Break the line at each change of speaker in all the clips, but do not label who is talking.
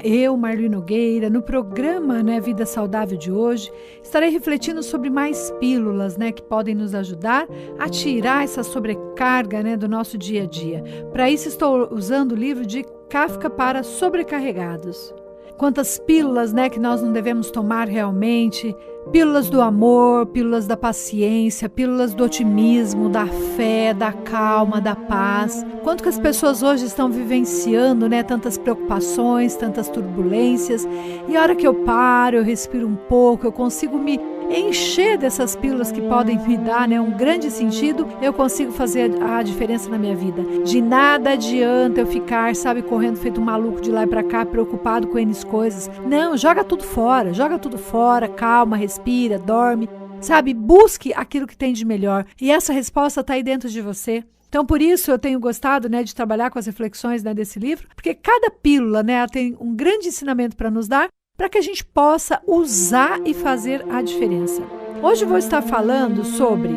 eu, Marli Nogueira, no programa, né, Vida Saudável de hoje, estarei refletindo sobre mais pílulas, né, que podem nos ajudar a tirar essa sobrecarga, né, do nosso dia a dia. Para isso estou usando o livro de Kafka para Sobrecarregados. Quantas pílulas, né, que nós não devemos tomar realmente, pílulas do amor, pílulas da paciência, pílulas do otimismo, da fé, da calma, da paz. Quanto que as pessoas hoje estão vivenciando, né, tantas preocupações, tantas turbulências, e a hora que eu paro, eu respiro um pouco, eu consigo me encher dessas pílulas que podem me dar, né, um grande sentido, eu consigo fazer a diferença na minha vida. De nada adianta eu ficar, sabe, correndo feito um maluco de lá e pra cá, preocupado com N coisas. Não, joga tudo fora, calma, respira, dorme, sabe, busque aquilo que tem de melhor. E essa resposta está aí dentro de você. Então, por isso eu tenho gostado, né, de trabalhar com as reflexões, né, desse livro, porque cada pílula, né, tem um grande ensinamento para nos dar, para que a gente possa usar e fazer a diferença. Hoje eu vou estar falando sobre: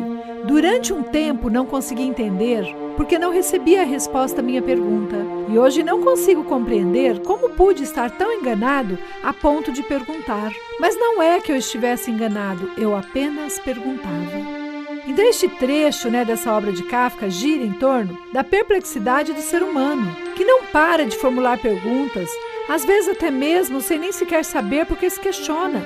durante um tempo não consegui entender porque não recebi a resposta à minha pergunta. E hoje não consigo compreender como pude estar tão enganado a ponto de perguntar. Mas não é que eu estivesse enganado, eu apenas perguntava. Então este trecho, né, dessa obra de Kafka gira em torno da perplexidade do ser humano, que não para de formular perguntas, às vezes até mesmo sem nem sequer saber porque se questiona.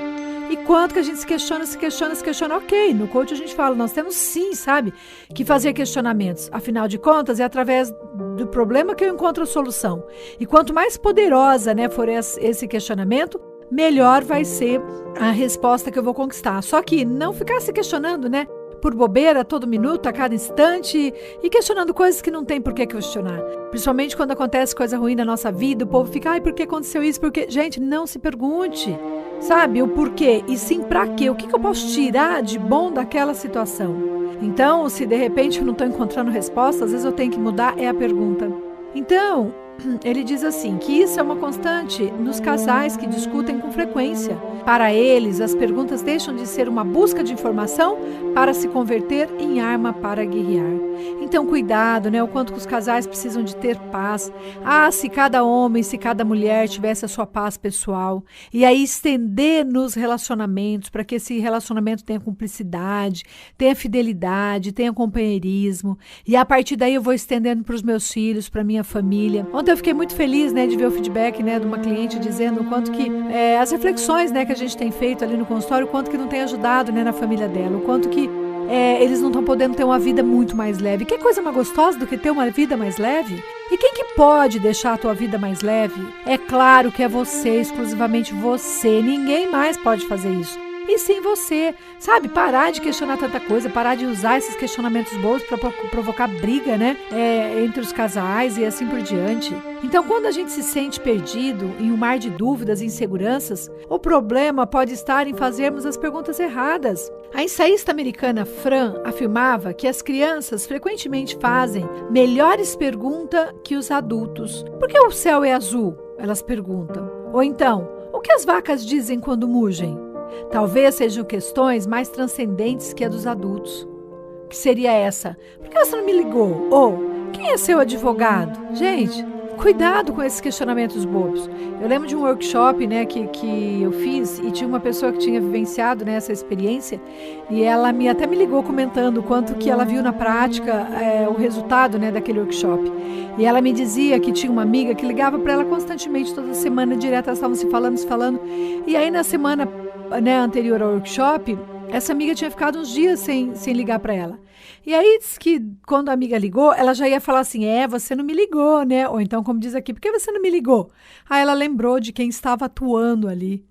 E quanto que a gente se questiona, ok, no coach a gente fala, nós temos sim, sabe, que fazer questionamentos. Afinal de contas, é através do problema que eu encontro a solução. E quanto mais poderosa, né, for esse questionamento, melhor vai ser a resposta que eu vou conquistar. Só que não ficar se questionando, né, por bobeira, a todo minuto, a cada instante, e questionando coisas que não tem por que questionar. Principalmente quando acontece coisa ruim na nossa vida, o povo fica, ai, por que aconteceu isso? Porque, gente, não se pergunte, sabe, o porquê, e sim pra quê? O que eu posso tirar de bom daquela situação? Então, se de repente eu não estou encontrando resposta, às vezes eu tenho que mudar, é a pergunta. Então, ele diz assim, que isso é uma constante nos casais que discutem com frequência. Para eles, as perguntas deixam de ser uma busca de informação para se converter em arma para guerrear. Então, cuidado, né? O quanto que os casais precisam de ter paz. Ah, se cada homem, se cada mulher tivesse a sua paz pessoal. E aí estender nos relacionamentos, para que esse relacionamento tenha cumplicidade, tenha fidelidade, tenha companheirismo. E a partir daí eu vou estendendo para os meus filhos, para minha família. Ontem eu fiquei muito feliz, né, de ver o feedback, né, de uma cliente dizendo o quanto que as reflexões, né, que a gente tem feito ali no consultório, o quanto que não tem ajudado, né, na família dela, o quanto que eles não estão podendo ter uma vida muito mais leve. Que coisa mais gostosa do que ter uma vida mais leve? E quem que pode deixar a tua vida mais leve? É claro que é você, exclusivamente você. Ninguém mais pode fazer isso. E sim você, sabe, parar de questionar tanta coisa, parar de usar esses questionamentos bobos para provocar briga, né, entre os casais e assim por diante. Então, quando a gente se sente perdido em um mar de dúvidas e inseguranças, o problema pode estar em fazermos as perguntas erradas. A ensaísta americana Fran afirmava que as crianças frequentemente fazem melhores perguntas que os adultos. Por que o céu é azul? Elas perguntam. Ou então, o que as vacas dizem quando mugem? Talvez sejam questões mais transcendentes que a dos adultos. Que seria essa? Por que você não me ligou? Ou, quem é seu advogado? Gente, cuidado com esses questionamentos bobos. Eu lembro de um workshop, né, que eu fiz e tinha uma pessoa que tinha vivenciado, né, essa experiência e ela até me ligou comentando o quanto que ela viu na prática o resultado, né, daquele workshop. E ela me dizia que tinha uma amiga que ligava para ela constantemente, toda semana, direto, elas estavam se falando. E aí na semana, né, anterior ao workshop, essa amiga tinha ficado uns dias sem ligar para ela. E aí diz que quando a amiga ligou, ela já ia falar assim, você não me ligou, né? Ou então, como diz aqui, por que você não me ligou? Aí ela lembrou de quem estava atuando ali.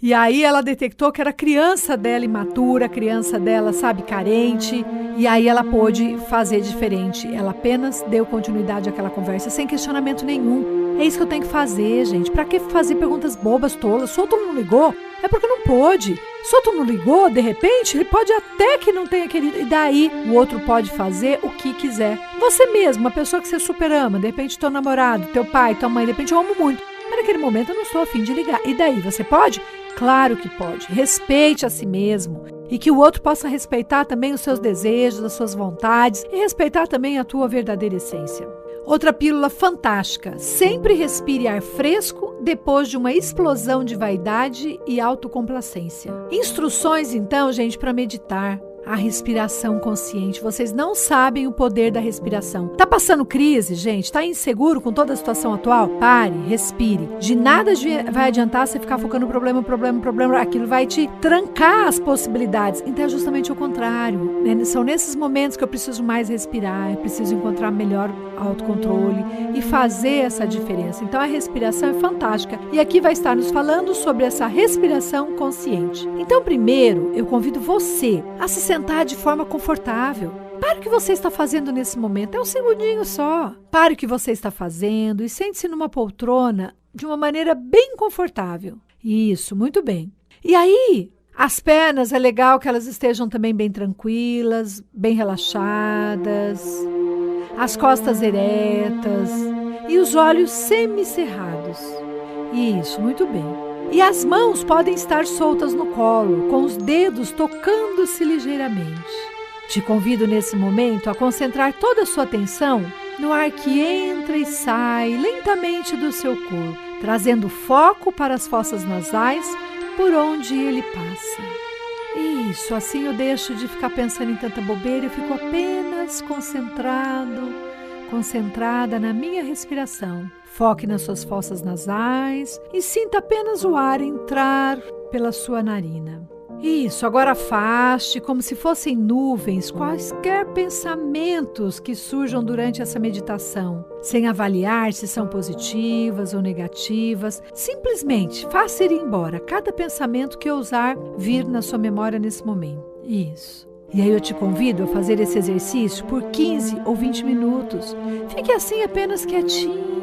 E aí ela detectou que era a criança dela imatura, a criança dela, sabe, carente. E aí ela pôde fazer diferente. Ela apenas deu continuidade àquela conversa, sem questionamento nenhum. É isso que eu tenho que fazer, gente. Pra que fazer perguntas bobas, tolas? Se o outro não ligou, é porque não pôde. Se o outro não ligou, de repente, ele pode até que não tenha querido. E daí, o outro pode fazer o que quiser. Você mesmo, uma pessoa que você super ama, de repente teu namorado, teu pai, tua mãe, de repente eu amo muito. Mas naquele momento eu não estou a fim de ligar. E daí, você pode? Claro que pode. Respeite a si mesmo. E que o outro possa respeitar também os seus desejos, as suas vontades e respeitar também a tua verdadeira essência. Outra pílula fantástica. Sempre respire ar fresco depois de uma explosão de vaidade e autocomplacência. Instruções, então, gente, para meditar. A respiração consciente. Vocês não sabem o poder da respiração. Tá passando crise, gente? Tá inseguro com toda a situação atual? Pare, respire. De nada vai adiantar você ficar focando no problema. Aquilo vai te trancar as possibilidades. Então é justamente o contrário, né? São nesses momentos que eu preciso mais respirar, eu preciso encontrar melhor autocontrole e fazer essa diferença. Então a respiração é fantástica. E aqui vai estar nos falando sobre essa respiração consciente. Então primeiro, eu convido você a se sentar de forma confortável. Pare o que você está fazendo nesse momento. É um segundinho só. Pare o que você está fazendo e sente-se numa poltrona de uma maneira bem confortável. Isso, muito bem. E aí, as pernas é legal que elas estejam também bem tranquilas, bem relaxadas. As costas eretas e os olhos semicerrados. Isso, muito bem. E as mãos podem estar soltas no colo, com os dedos tocando-se ligeiramente. Te convido nesse momento a concentrar toda a sua atenção no ar que entra e sai lentamente do seu corpo, trazendo foco para as fossas nasais por onde ele passa. Isso, assim eu deixo de ficar pensando em tanta bobeira, eu fico apenas concentrada na minha respiração. Foque nas suas fossas nasais e sinta apenas o ar entrar pela sua narina. Isso, agora afaste como se fossem nuvens quaisquer pensamentos que surjam durante essa meditação, sem avaliar se são positivas ou negativas. Simplesmente faça ir embora cada pensamento que ousar vir na sua memória nesse momento. Isso. E aí eu te convido a fazer esse exercício por 15 ou 20 minutos. Fique assim apenas quietinha,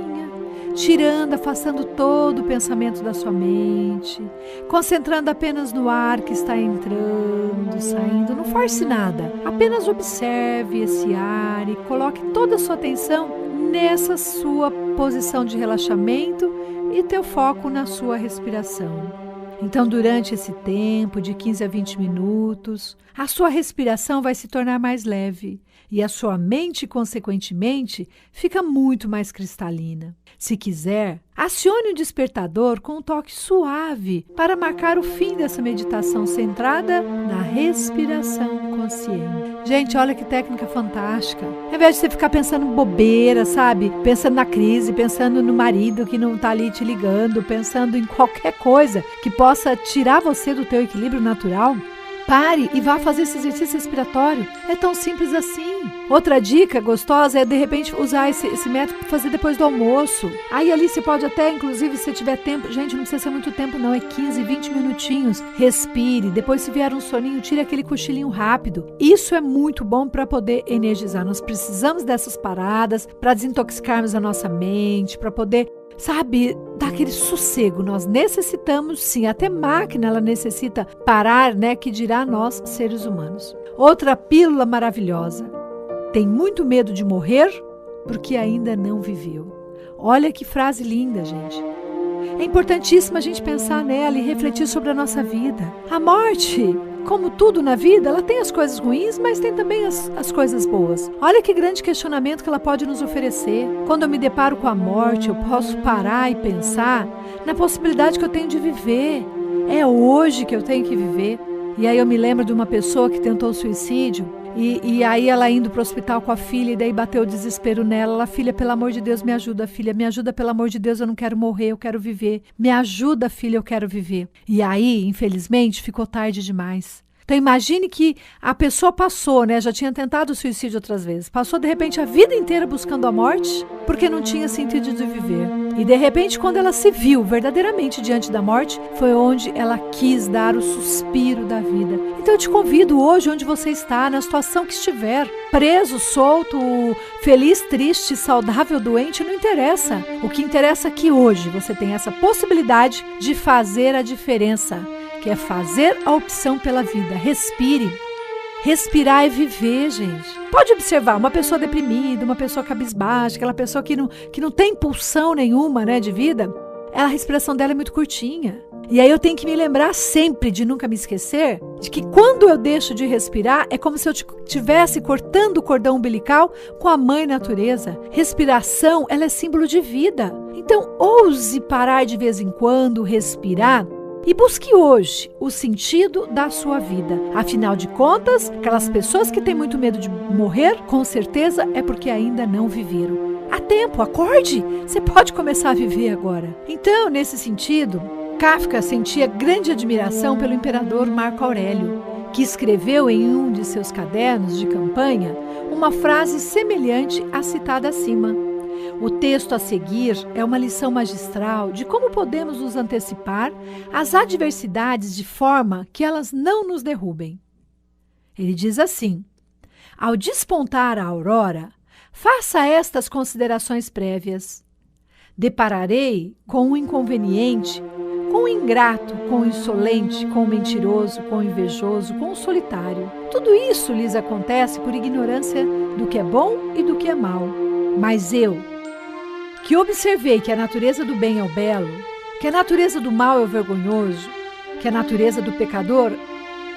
tirando, afastando todo o pensamento da sua mente, concentrando apenas no ar que está entrando, saindo. Não force nada, apenas observe esse ar e coloque toda a sua atenção nessa sua posição de relaxamento e teu foco na sua respiração. Então, durante esse tempo de 15 a 20 minutos, a sua respiração vai se tornar mais leve e a sua mente, consequentemente, fica muito mais cristalina. Se quiser, acione o despertador com um toque suave para marcar o fim dessa meditação centrada na respiração consciente. Gente, olha que técnica fantástica. Ao invés de você ficar pensando em bobeira, sabe? Pensando na crise, pensando no marido que não está ali te ligando, pensando em qualquer coisa que possa tirar você do teu equilíbrio natural, pare e vá fazer esse exercício respiratório. É tão simples assim. Outra dica gostosa é, de repente, usar esse método para fazer depois do almoço. Aí ali você pode até, inclusive, se tiver tempo, gente, não precisa ser muito tempo não, é 15, 20 minutinhos. Respire, depois se vier um soninho, tire aquele cochilinho rápido. Isso é muito bom para poder energizar. Nós precisamos dessas paradas para desintoxicarmos a nossa mente, para poder, sabe, dar aquele sossego. Nós necessitamos, sim, até máquina ela necessita parar, né, que dirá nós, seres humanos. Outra pílula maravilhosa. Tem muito medo de morrer porque ainda não viveu. Olha que frase linda, gente. É importantíssimo a gente pensar nela e refletir sobre a nossa vida. A morte, como tudo na vida, ela tem as coisas ruins, mas tem também as coisas boas. Olha que grande questionamento que ela pode nos oferecer. Quando eu me deparo com a morte, eu posso parar e pensar na possibilidade que eu tenho de viver. É hoje que eu tenho que viver. E aí eu me lembro de uma pessoa que tentou suicídio. E aí ela indo para o hospital com a filha, e daí bateu o desespero nela. Ela, filha, pelo amor de Deus, me ajuda, filha, me ajuda, pelo amor de Deus, eu não quero morrer, eu quero viver. Me ajuda, filha, eu quero viver. E aí, infelizmente, ficou tarde demais. Então imagine que a pessoa passou, né? Já tinha tentado o suicídio outras vezes. Passou, de repente, a vida inteira buscando a morte, porque não tinha sentido de viver. E de repente, quando ela se viu verdadeiramente diante da morte, foi onde ela quis dar o suspiro da vida. Então eu te convido hoje, onde você está, na situação que estiver, preso, solto, feliz, triste, saudável, doente, não interessa. O que interessa é que hoje você tem essa possibilidade de fazer a diferença, que é fazer a opção pela vida. Respire. Respirar é viver, gente. Pode observar, uma pessoa deprimida, uma pessoa cabisbaixa, aquela pessoa que não tem impulsão nenhuma, né, de vida, a respiração dela é muito curtinha. E aí eu tenho que me lembrar sempre de nunca me esquecer de que quando eu deixo de respirar, é como se eu estivesse cortando o cordão umbilical com a mãe natureza. Respiração, ela é símbolo de vida. Então, ouse parar de vez em quando, respirar e busque hoje o sentido da sua vida. Afinal de contas, aquelas pessoas que têm muito medo de morrer, com certeza é porque ainda não viveram. Há tempo, acorde! Você pode começar a viver agora. Então, nesse sentido, Kafka sentia grande admiração pelo imperador Marco Aurélio, que escreveu em um de seus cadernos de campanha uma frase semelhante à citada acima. O texto a seguir é uma lição magistral de como podemos nos antecipar às adversidades de forma que elas não nos derrubem. Ele diz assim: ao despontar a aurora, faça estas considerações prévias. Depararei com um inconveniente, com o ingrato, com o insolente, com o mentiroso, com o invejoso, com o solitário. Tudo isso lhes acontece por ignorância do que é bom e do que é mal. Mas eu, que observei que a natureza do bem é o belo, que a natureza do mal é o vergonhoso, que a natureza do pecador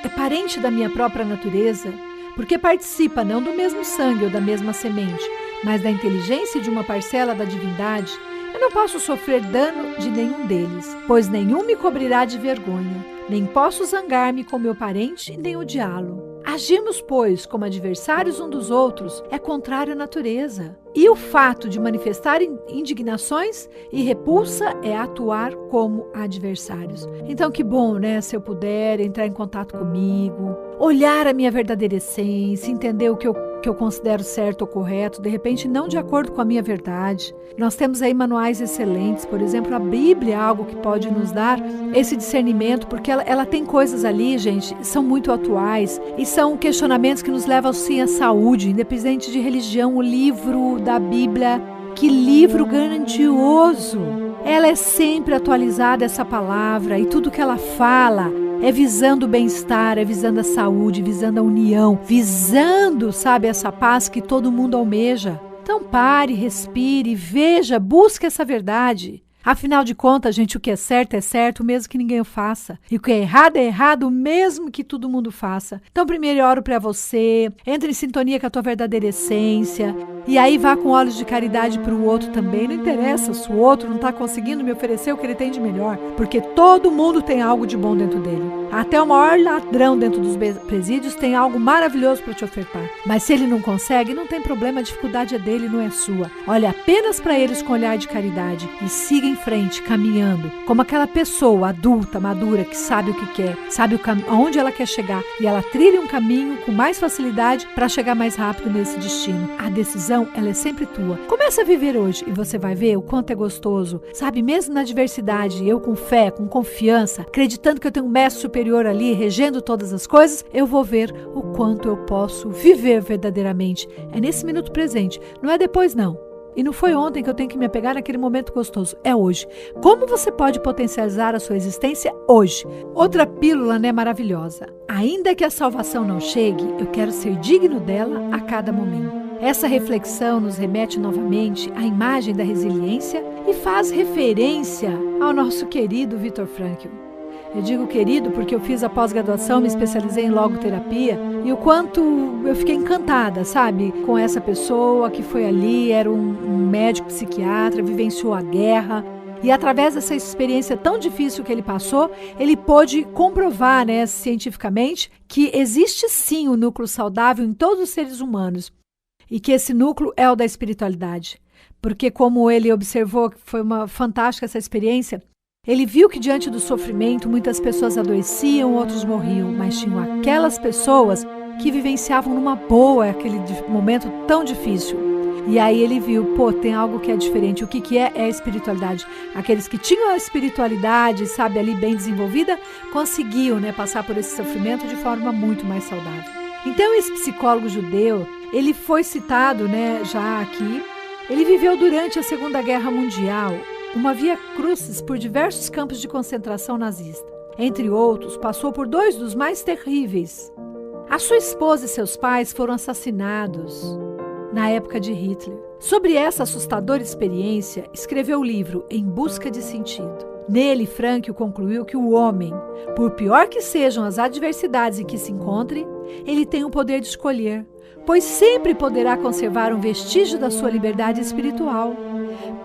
é parente da minha própria natureza, porque participa não do mesmo sangue ou da mesma semente, mas da inteligência de uma parcela da divindade, eu não posso sofrer dano de nenhum deles, pois nenhum me cobrirá de vergonha, nem posso zangar-me com meu parente, nem odiá-lo. Agirmos, pois, como adversários um dos outros é contrário à natureza. E o fato de manifestar indignações e repulsa é atuar como adversários. Então, que bom, né? Se eu puder entrar em contato comigo, olhar a minha verdadeira essência, entender o que eu considero certo ou correto, de repente não de acordo com a minha verdade. Nós temos aí manuais excelentes, por exemplo, a Bíblia é algo que pode nos dar esse discernimento, porque ela tem coisas ali, gente, são muito atuais e são questionamentos que nos levam sim à saúde, independente de religião. O livro da Bíblia, que livro grandioso! Ela é sempre atualizada, essa palavra, e tudo que ela fala é visando o bem-estar, é visando a saúde, visando a união, visando, sabe, essa paz que todo mundo almeja. Então pare, respire, veja, busque essa verdade. Afinal de contas, gente, o que é certo, mesmo que ninguém o faça. E o que é errado, mesmo que todo mundo faça. Então, primeiro eu oro para você, entre em sintonia com a tua verdadeira essência, e aí vá com olhos de caridade para o outro também. Não interessa se o outro não está conseguindo me oferecer o que ele tem de melhor, porque todo mundo tem algo de bom dentro dele. Até o maior ladrão dentro dos presídios tem algo maravilhoso para te ofertar. Mas se ele não consegue, não tem problema, a dificuldade é dele, não é sua. Olhe apenas para eles com olhar de caridade e siga em frente, caminhando, como aquela pessoa adulta, madura, que sabe o que quer, sabe aonde ela quer chegar, e ela trilha um caminho com mais facilidade para chegar mais rápido nesse destino. A decisão, ela é sempre tua. Começa a viver hoje e você vai ver o quanto é gostoso, sabe? Mesmo na adversidade, eu com fé, com confiança, acreditando que eu tenho um mestre superior ali, regendo todas as coisas, eu vou ver o quanto eu posso viver verdadeiramente. É nesse minuto presente, não é depois não. E não foi ontem que eu tenho que me apegar naquele momento gostoso, é hoje. Como você pode potencializar a sua existência hoje? Outra pílula, né, maravilhosa. Ainda que a salvação não chegue, eu quero ser digno dela a cada momento. Essa reflexão nos remete novamente à imagem da resiliência e faz referência ao nosso querido Viktor Frankl. Eu digo querido porque eu fiz a pós-graduação, me especializei em logoterapia e o quanto eu fiquei encantada, sabe? Com essa pessoa que foi ali, era um médico psiquiatra, vivenciou a guerra e através dessa experiência tão difícil que ele passou, ele pôde comprovar, né, cientificamente que existe sim um núcleo saudável em todos os seres humanos e que esse núcleo é o da espiritualidade. Porque como ele observou, que foi uma fantástica essa experiência, ele viu que diante do sofrimento muitas pessoas adoeciam, outros morriam, mas tinham aquelas pessoas que vivenciavam numa boa aquele momento tão difícil. E aí ele viu, tem algo que é diferente. O que é? É a espiritualidade. Aqueles que tinham a espiritualidade, sabe, ali bem desenvolvida, conseguiam, né, passar por esse sofrimento de forma muito mais saudável. Então esse psicólogo judeu, ele foi citado, né, já aqui. Ele viveu durante a Segunda Guerra Mundial uma via crucis por diversos campos de concentração nazista. Entre outros, passou por 2 dos mais terríveis. A sua esposa e seus pais foram assassinados na época de Hitler. Sobre essa assustadora experiência, escreveu o livro Em Busca de Sentido. Nele, Frankl concluiu que o homem, por pior que sejam as adversidades em que se encontre, ele tem o poder de escolher, pois sempre poderá conservar um vestígio da sua liberdade espiritual.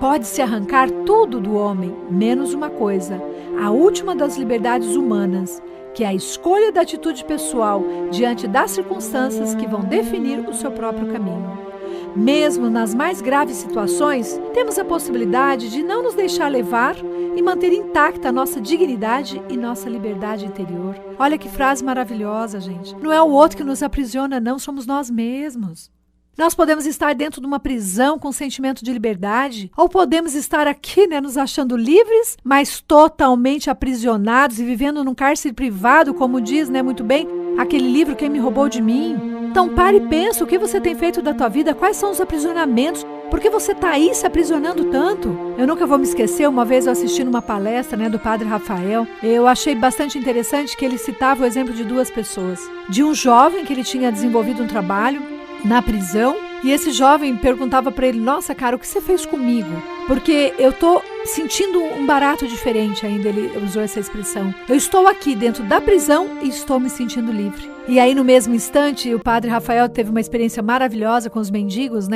Pode-se arrancar tudo do homem, menos uma coisa, a última das liberdades humanas, que é a escolha da atitude pessoal diante das circunstâncias que vão definir o seu próprio caminho. Mesmo nas mais graves situações, temos a possibilidade de não nos deixar levar e manter intacta a nossa dignidade e nossa liberdade interior. Olha que frase maravilhosa, gente. Não é o outro que nos aprisiona, não, somos nós mesmos. Nós podemos estar dentro de uma prisão com sentimento de liberdade, ou podemos estar aqui, nos achando livres, mas totalmente aprisionados e vivendo num cárcere privado, como diz, muito bem, aquele livro Quem Me Roubou de Mim. Então pare e pensa, o que você tem feito da tua vida, quais são os aprisionamentos, por que você está aí se aprisionando tanto? Eu nunca vou me esquecer, uma vez eu assisti numa palestra do Padre Rafael, eu achei bastante interessante que ele citava o exemplo de duas pessoas, de um jovem que ele tinha desenvolvido um trabalho na prisão, e esse jovem perguntava para ele, nossa cara, o que você fez comigo? Porque eu tô sentindo um barato diferente ainda, ele usou essa expressão. Eu estou aqui dentro da prisão e estou me sentindo livre. E aí no mesmo instante, o Padre Rafael teve uma experiência maravilhosa com os mendigos,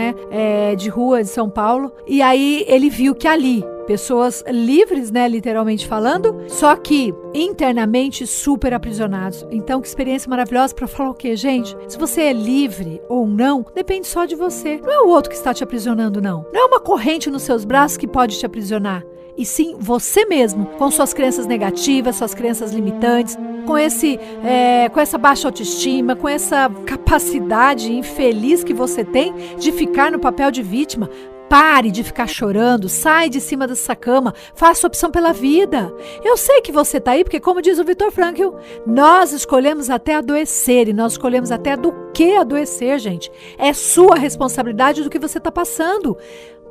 de rua de São Paulo, e aí ele viu que ali, pessoas livres, literalmente falando, só que internamente super aprisionados. Então, que experiência maravilhosa para falar o quê, gente? Se você é livre ou não, depende só de você. Não é o outro que está te aprisionando, não. Não é uma corrente nos seus braços que pode te aprisionar. E sim, você mesmo, com suas crenças negativas, suas crenças limitantes, com essa baixa autoestima, com essa capacidade infeliz que você tem de ficar no papel de vítima. Pare de ficar chorando, sai de cima dessa cama, faça opção pela vida. Eu sei que você está aí, porque como diz o Viktor Frankl, nós escolhemos até adoecer, e nós escolhemos até do que adoecer, gente. É sua responsabilidade do que você está passando.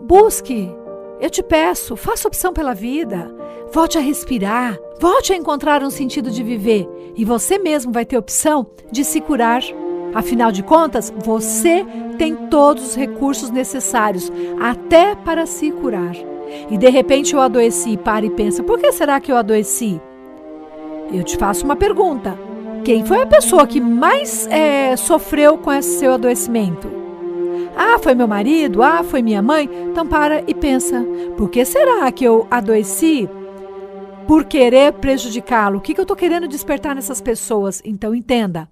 Busque, eu te peço, faça opção pela vida. Volte a respirar, volte a encontrar um sentido de viver, e você mesmo vai ter opção de se curar. Afinal de contas, você tem todos os recursos necessários, até para se curar. E de repente eu adoeci, para e pensa, por que será que eu adoeci? Eu te faço uma pergunta. Quem foi a pessoa que mais sofreu com esse seu adoecimento? Ah, foi meu marido? Ah, foi minha mãe? Então para e pensa, por que será que eu adoeci? Por querer prejudicá-lo? O que eu estou querendo despertar nessas pessoas? Então entenda.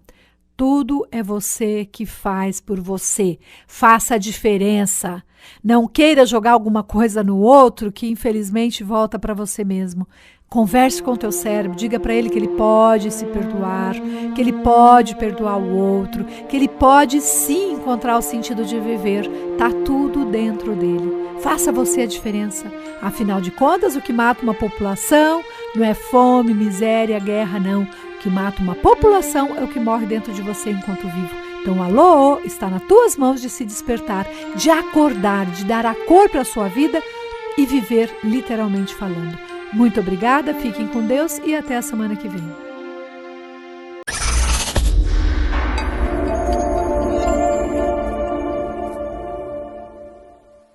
Tudo é você que faz por você. Faça a diferença. Não queira jogar alguma coisa no outro que infelizmente volta para você mesmo. Converse com o teu cérebro, diga para ele que ele pode se perdoar, que ele pode perdoar o outro, que ele pode sim encontrar o sentido de viver. Tá tudo dentro dele. Faça você a diferença. Afinal de contas, o que mata uma população não é fome, miséria, guerra, não. O que mata uma população é o que morre dentro de você enquanto vivo. Então, alô, está nas tuas mãos de se despertar, de acordar, de dar a cor para a sua vida e viver literalmente falando. Muito obrigada, fiquem com Deus e até a semana que vem.